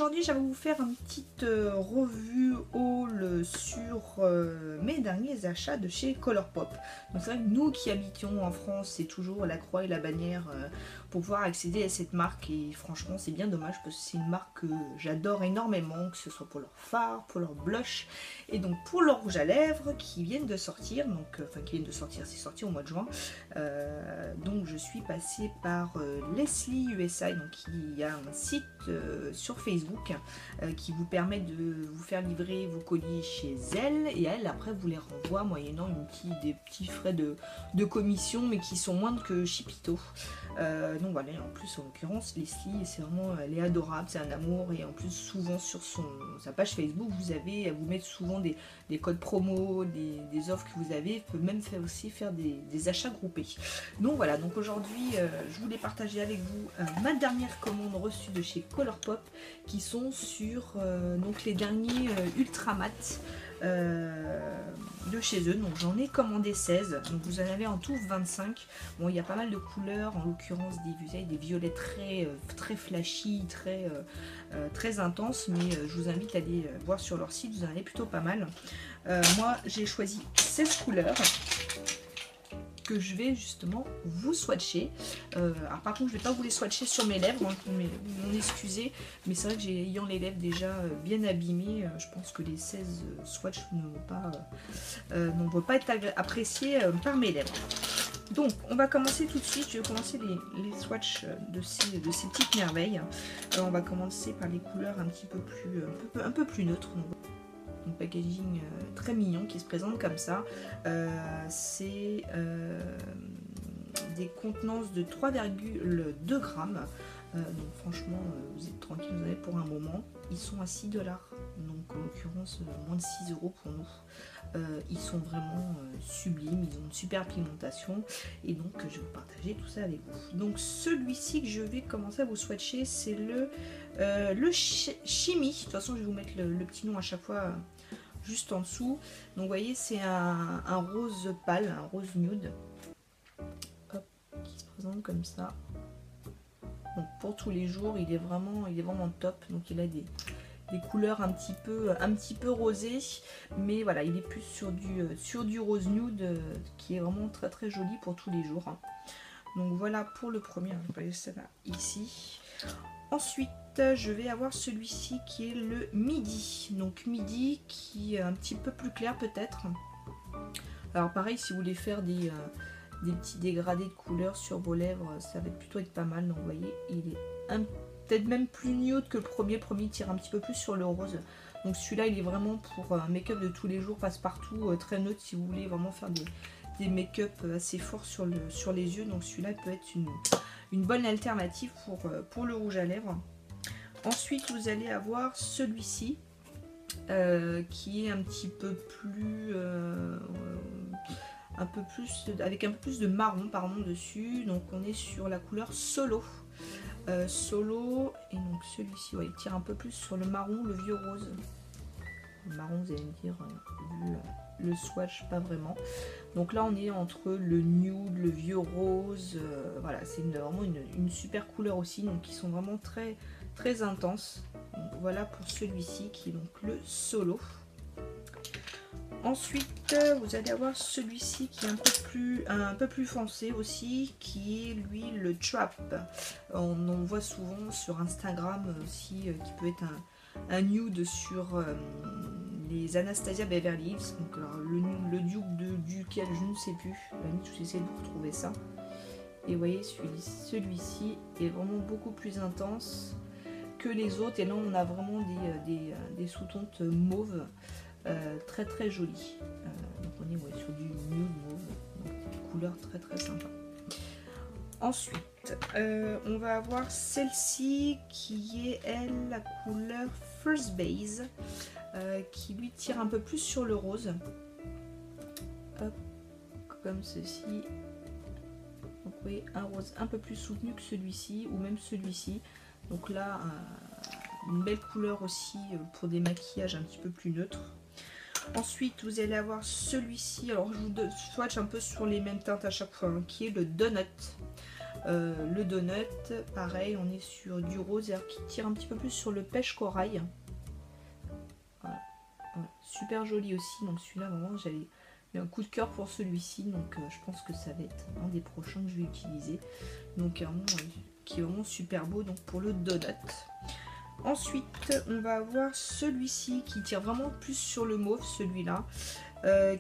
aujourd'hui j'avais vous faire une petite revue haul sur mes derniers achats de chez Colourpop. Donc c'est vrai que nous qui habitions en France, c'est toujours la croix et la bannière pour pouvoir accéder à cette marque, et franchement c'est bien dommage parce que c'est une marque que j'adore énormément, que ce soit pour leur fard, pour leur blush et donc pour leur rouge à lèvres qui viennent de sortir, donc enfin qui viennent de sortir, c'est sorti au mois de juin. Donc je suis passée par Leslie USA, donc il y a un site sur Facebook qui vous permet de vous faire livrer vos colis chez elle, et elle après vous les renvoie moyennant des petits frais de commission, mais qui sont moindres que Chipito. Donc voilà, en plus en l'occurrence Leslie, c'est vraiment, elle est adorable, c'est un amour, et en plus souvent sur sa page Facebook elle vous met souvent des codes promo, des offres que vous avez, peut même aussi faire des achats groupés. Donc voilà, donc aujourd'hui je voulais partager avec vous ma dernière commande reçue de chez Colourpop, qui sont sur donc les derniers Ultra Mat de chez eux. Donc j'en ai commandé 16, donc vous en avez en tout 25. Bon, il y a pas mal de couleurs, en l'occurrence des violets très flashy, très intenses, mais je vous invite à aller voir sur leur site, vous en avez plutôt pas mal. Moi j'ai choisi 16 couleurs que je vais justement vous swatcher. Alors par contre je vais pas vous les swatcher sur mes lèvres, hein, m'en excuser, mais c'est vrai que ayant les lèvres déjà bien abîmées, je pense que les 16 swatchs ne vont pas être appréciés par mes lèvres. Donc on va commencer tout de suite, je vais commencer les swatchs de ces petites merveilles. Alors, on va commencer par les couleurs un peu plus neutres. Donc, packaging très mignon qui se présente comme ça. C'est des contenances de 3,2 grammes. Donc franchement vous êtes tranquille, vous en avez pour un moment. Ils sont à 6 $, donc en l'occurrence moins de 6 € pour nous. Ils sont vraiment sublimes, ils ont une super pigmentation, et donc je vais vous partager tout ça avec vous. Donc celui-ci que je vais commencer à vous swatcher, c'est le Chimie. De toute façon je vais vous mettre le petit nom à chaque fois juste en dessous. Donc vous voyez, c'est un rose pâle, un rose nude. Hop, qui se présente comme ça. Donc pour tous les jours, il est vraiment top. Donc il a des couleurs un petit peu rosées, mais voilà, il est plus sur du rose nude qui est vraiment très joli pour tous les jours. Donc voilà pour le premier, je vais laisser ça là, ici. Ensuite je vais avoir celui-ci qui est le Midi. Donc Midi qui est un petit peu plus clair peut-être. Alors pareil, si vous voulez faire des petits dégradés de couleurs sur vos lèvres, ça va plutôt être pas mal. Donc vous voyez, il est peut-être même plus nude que le premier tire un petit peu plus sur le rose. Donc celui-là il est vraiment pour un make-up de tous les jours, passe-partout, très neutre si vous voulez vraiment faire des make-up assez forts sur les yeux. Donc celui-là peut être une bonne alternative pour le rouge à lèvres. Ensuite vous allez avoir celui-ci qui est un petit peu plus avec un peu plus de marron dessus. Donc on est sur la couleur Solo. Solo, et donc celui-ci il tire un peu plus sur le marron, le vieux rose. Le marron, vous allez me dire, vu le swatch, pas vraiment. Donc là on est entre le nude, le vieux rose, voilà, c'est vraiment une super couleur aussi, donc qui sont vraiment très intenses. Donc voilà pour celui-ci qui est donc le Solo. Ensuite vous allez avoir celui-ci qui est un peu plus foncé aussi, qui est lui le Trap. On en voit souvent sur Instagram aussi, qui peut être un nude sur les Anastasia Beverly Hills. Donc alors, le dupe duquel je ne sais plus, j'essaie de vous retrouver ça. Et vous voyez, celui-ci est vraiment beaucoup plus intense que les autres, et là on a vraiment des sous-tons mauve. Très joli. Donc on est sur du nude mauve, donc des couleurs très sympa. Ensuite on va avoir celle-ci qui est elle la couleur First Base, qui lui tire un peu plus sur le rose. Hop, comme ceci. Donc vous voyez, un rose un peu plus soutenu que celui-ci, ou même celui-ci. Donc là une belle couleur aussi pour des maquillages un petit peu plus neutres. Ensuite vous allez avoir celui-ci, alors je vous swatch un peu sur les mêmes teintes à chaque fois, qui est le Donut. Le donut, pareil, on est sur du rose qui tire un petit peu plus sur le pêche corail. Voilà. Ouais, super joli aussi, donc celui-là vraiment j'avais eu un coup de cœur pour celui-ci, donc je pense que ça va être un des prochains que je vais utiliser. Donc qui est vraiment super beau donc pour le donut. Ensuite on va avoir celui-ci qui tire vraiment plus sur le mauve, celui-là,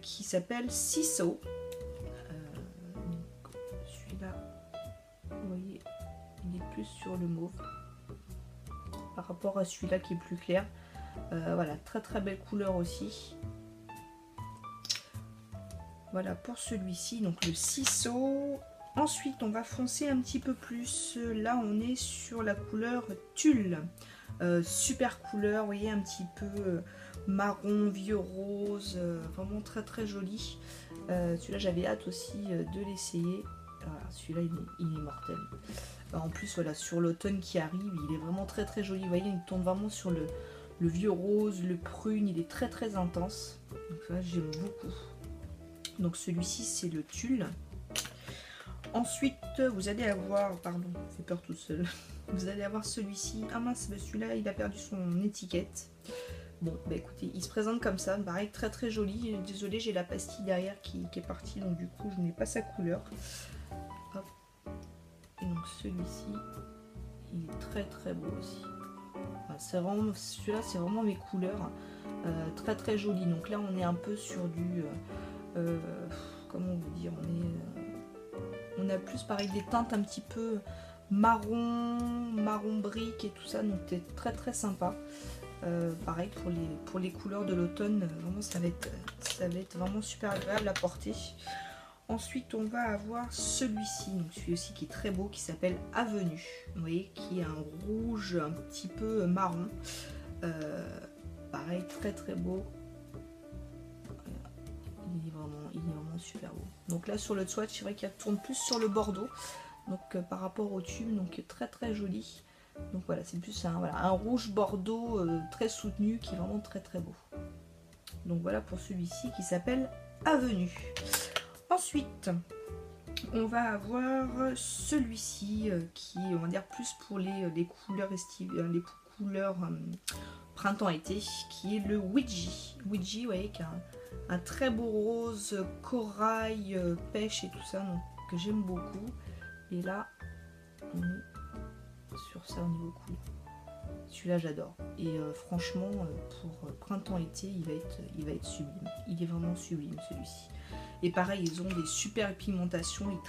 qui s'appelle Ciso. Celui-là, vous voyez, il est plus sur le mauve par rapport à celui-là qui est plus clair. Voilà, très très belle couleur aussi. Voilà pour celui-ci, donc le ciseau. Ensuite, on va foncer un petit peu plus. Là, on est sur la couleur tulle. Super couleur, vous voyez, un petit peu marron, vieux rose, vraiment très très joli. Celui-là, j'avais hâte aussi de l'essayer. Voilà, celui-là, il est mortel. En plus, voilà, sur l'automne qui arrive, il est vraiment très très joli. Vous voyez, il tourne vraiment sur le vieux rose, le prune, il est très très intense. Donc ça, j'aime beaucoup. Donc celui-ci, c'est le tulle. Ensuite, vous allez avoir, pardon, fait peur tout seul. Vous allez avoir celui-ci. Ah mince, celui-là, il a perdu son étiquette. Bon, bah écoutez, il se présente comme ça. Pareil, très très joli. Désolée, j'ai la pastille derrière qui est partie, donc du coup, je n'ai pas sa couleur. Hop. Et donc celui-ci, il est très très beau aussi. C'est vraiment, celui-là, c'est vraiment mes couleurs. Très très joli. Donc là, on est un peu sur du... comment vous dire, on a plus pareil des teintes un petit peu marron brique et tout ça, donc c'est très très sympa. Pareil pour les couleurs de l'automne, vraiment ça va être vraiment super agréable à porter. Ensuite on va avoir celui-ci, donc celui-ci qui est très beau, qui s'appelle Avenue, vous voyez, qui est un rouge un petit peu marron. Pareil, très très beau. Il est vraiment super beau. Donc là sur le swatch, c'est vrai qu'il tourne plus sur le bordeaux, donc par rapport au tube, donc très très joli. Donc voilà, c'est plus un rouge bordeaux très soutenu, qui est vraiment très très beau. Donc voilà pour celui-ci qui s'appelle Avenue. Ensuite on va avoir celui-ci qui est, on va dire, plus pour les couleurs estivales, les couleurs printemps-été, qui est le Ouija. Ouija, vous voyez, qui a un très beau rose, corail, pêche et tout ça, donc, que j'aime beaucoup. Et là, on est sur ça au niveau couleur. Celui-là, j'adore. Et franchement, pour printemps-été, il va être sublime. Il est vraiment sublime, celui-ci. Et pareil, ils ont des super pigmentations, ils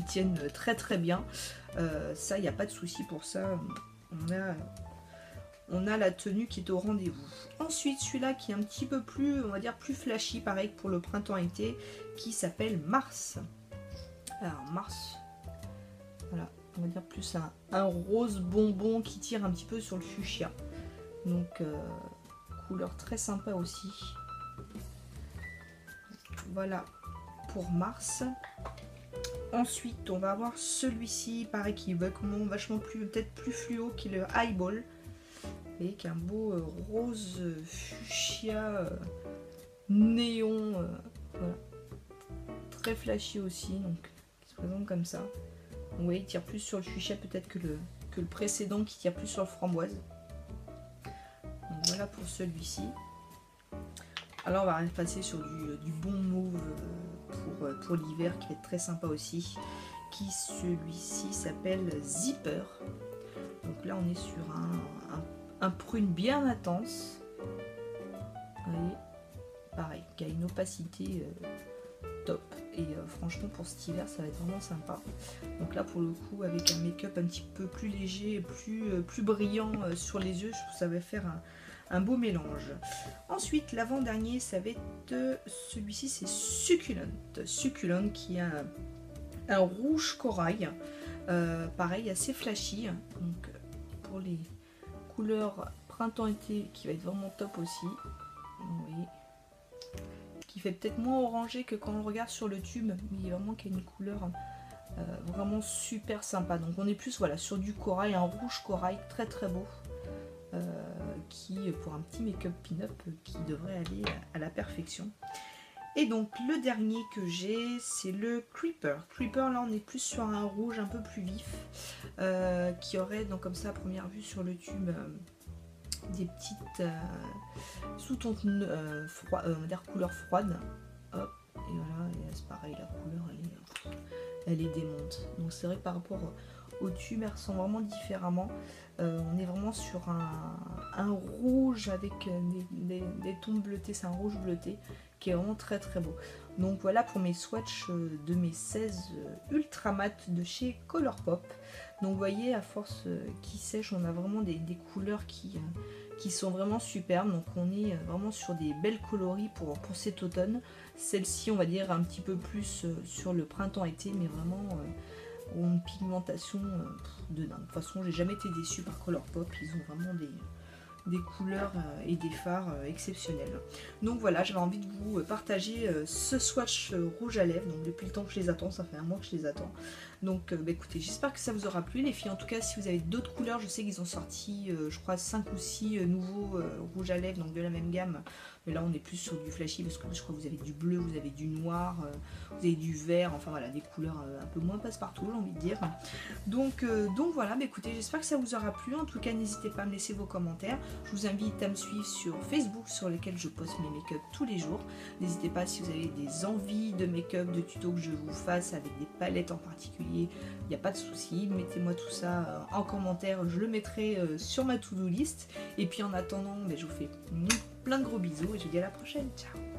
tiennent très très bien. Ça, il n'y a pas de souci pour ça. On a la tenue qui est au rendez-vous. Ensuite, celui-là qui est un petit peu plus, on va dire, plus flashy, pareil pour le printemps-été, qui s'appelle Mars. Alors, Mars, voilà, on va dire plus un rose bonbon qui tire un petit peu sur le fuchsia. Donc, couleur très sympa aussi. Voilà pour Mars. Ensuite, on va avoir celui-ci, pareil, qui est vachement plus, peut-être plus fluo, qui est le Highball. Et qui est un beau rose fuchsia néon, voilà. Très flashy aussi, donc qui se présente comme ça. Donc, vous voyez, il tire plus sur le fuchsia peut-être que le précédent qui tire plus sur le framboise. Donc voilà pour celui-ci. Alors on va passer sur du bon mauve pour l'hiver, qui va être très sympa aussi, qui celui-ci s'appelle Zipper. Donc là on est sur un prune bien intense, vous voyez, pareil, qui a une opacité top. Et franchement pour cet hiver ça va être vraiment sympa. Donc là pour le coup, avec un make-up un petit peu plus léger, plus brillant sur les yeux, je trouve que ça va faire un beau mélange. Ensuite, l'avant-dernier, ça va être celui-ci, c'est Succulent. Succulent qui a un rouge corail, pareil, assez flashy. Donc pour les couleurs printemps-été, qui va être vraiment top aussi. Vous voyez, qui fait peut-être moins orangé que quand on regarde sur le tube, mais vraiment qui a une couleur vraiment super sympa. Donc on est plus, voilà, sur du corail, un rouge corail très très beau. Qui pour un petit make-up pin-up qui devrait aller à la perfection. Et donc le dernier que j'ai, c'est le Creeper. Creeper, là on est plus sur un rouge un peu plus vif, qui aurait donc comme ça à première vue sur le tube des petites sous-teintes on va dire couleur froide. Hop, et voilà, et c'est pareil, la couleur elle est démonte. Donc c'est vrai que par rapport au tube, elle ressemble vraiment différemment. On est vraiment sur un rouge avec des tons bleutés, c'est un rouge bleuté qui est vraiment très très beau. Donc voilà pour mes swatchs de mes 16 ultra mat de chez Colourpop. Donc vous voyez, à force qui sèche, on a vraiment des couleurs qui sont vraiment superbes. Donc on est vraiment sur des belles coloris pour cet automne. Celle-ci, on va dire un petit peu plus sur le printemps-été, mais vraiment une pigmentation de dingue. De toute façon, j'ai jamais été déçue par Colourpop. Ils ont vraiment des couleurs et des fards exceptionnels. Donc voilà, j'avais envie de vous partager ce swatch rouge à lèvres. Donc depuis le temps que je les attends, ça fait un mois que je les attends. Donc écoutez, j'espère que ça vous aura plu les filles. En tout cas, si vous avez d'autres couleurs, je sais qu'ils ont sorti je crois 5 ou 6 nouveaux rouges à lèvres, donc de la même gamme. Mais là on est plus sur du flashy parce que je crois que vous avez du bleu, vous avez du noir, vous avez du vert, enfin voilà, des couleurs un peu moins passe-partout, j'ai envie de dire. Donc voilà, écoutez, j'espère que ça vous aura plu. En tout cas, n'hésitez pas à me laisser vos commentaires. Je vous invite à me suivre sur Facebook sur lequel je poste mes make-up tous les jours. N'hésitez pas si vous avez des envies de make-up, de tutos que je vous fasse avec des palettes en particulier. Il n'y a pas de souci, mettez-moi tout ça en commentaire, je le mettrai sur ma to-do list. Et puis en attendant, je vous fais plein de gros bisous et je vous dis à la prochaine. Ciao!